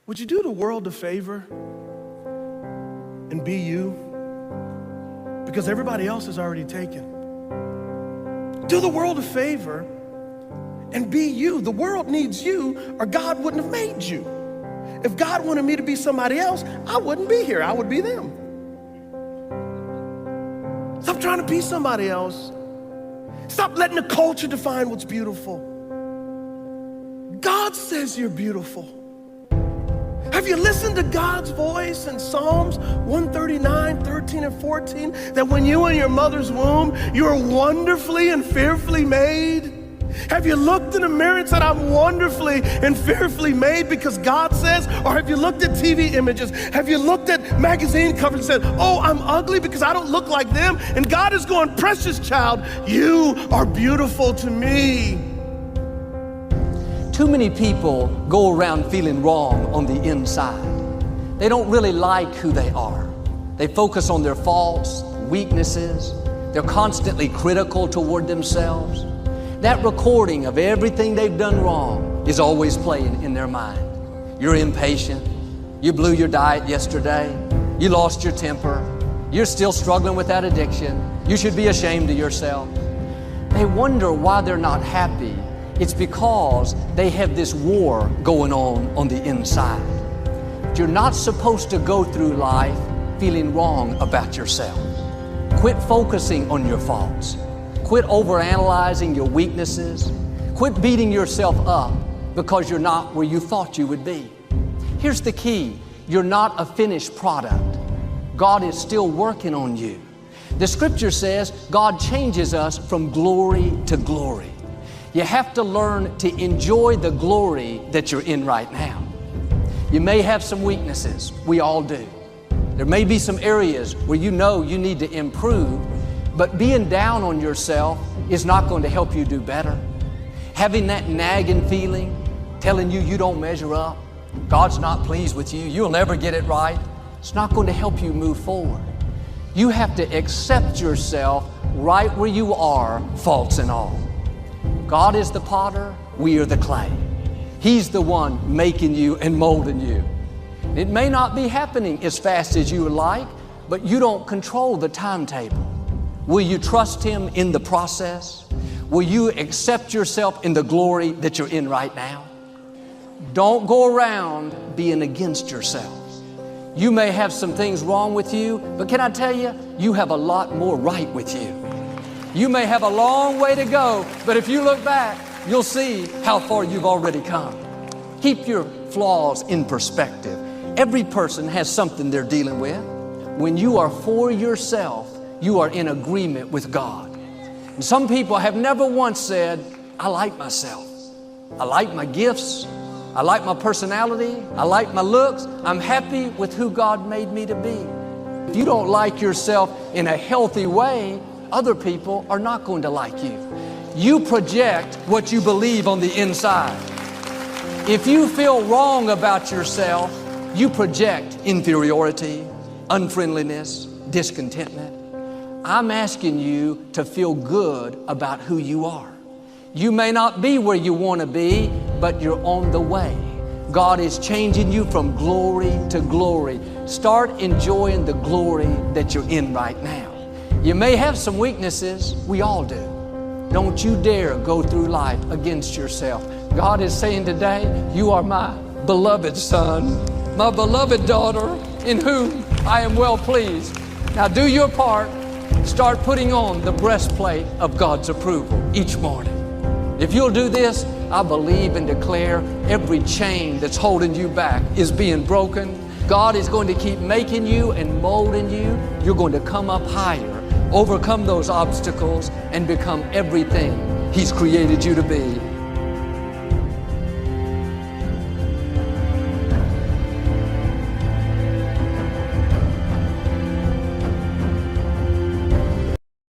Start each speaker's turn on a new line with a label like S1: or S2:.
S1: Would you do the world a favor and be you? Because everybody else is already taken. Do the world a favor and be you. The world needs you, or God wouldn't have made you. If God wanted me to be somebody else, I wouldn't be here. I would be them. Stop trying to be somebody else. Stop letting the culture define what's beautiful. God says you're beautiful. Have you listened to God's voice in Psalms 139, 13 and 14? That when you were in your mother's womb, you were wonderfully and fearfully made? Have you looked in the mirror and said, I'm wonderfully and fearfully made because God says? Or have you looked at TV images? Have you looked at magazine covers and said, oh, I'm ugly because I don't look like them? And God is going, precious child, you are beautiful to me.
S2: Too many people go around feeling wrong on the inside. They don't really like who they are. They focus on their faults, weaknesses. They're constantly critical toward themselves. That recording of everything they've done wrong is always playing in their mind. You're impatient. You blew your diet yesterday. You lost your temper. You're still struggling with that addiction. You should be ashamed of yourself. They wonder why they're not happy. It's because they have this war going on the inside. You're not supposed to go through life feeling wrong about yourself. Quit focusing on your faults. Quit overanalyzing your weaknesses. Quit beating yourself up because you're not where you thought you would be. Here's the key. You're not a finished product. God is still working on you. The scripture says God changes us from glory to glory. You have to learn to enjoy the glory that you're in right now. You may have some weaknesses. We all do. There may be some areas where you know you need to improve, but being down on yourself is not going to help you do better. Having that nagging feeling, telling you you don't measure up, God's not pleased with you, you'll never get it right, it's not going to help you move forward. You have to accept yourself right where you are, faults and all. God is the potter, we are the clay. He's the one making you and molding you. It may not be happening as fast as you would like, but you don't control the timetable. Will you trust Him in the process? Will you accept yourself in the glory that you're in right now? Don't go around being against yourself. You may have some things wrong with you, but can I tell you, you have a lot more right with you. You may have a long way to go, but if you look back, you'll see how far you've already come. Keep your flaws in perspective. Every person has something they're dealing with. When you are for yourself, you are in agreement with God. And some people have never once said, I like myself. I like my gifts. I like my personality. I like my looks. I'm happy with who God made me to be. If you don't like yourself in a healthy way, other people are not going to like you. You project what you believe on the inside. If you feel wrong about yourself, you project inferiority, unfriendliness, discontentment. I'm asking you to feel good about who you are. You may not be where you want to be, but you're on the way. God is changing you from glory to glory. Start enjoying the glory that you're in right now. You may have some weaknesses. We all do. Don't you dare go through life against yourself. God is saying today, you are my beloved son, my beloved daughter, in whom I am well pleased. Now do your part. Start putting on the breastplate of God's approval each morning. If you'll do this, I believe and declare every chain that's holding you back is being broken. God is going to keep making you and molding you. You're going to come up higher, overcome those obstacles, and become everything He's created you to be.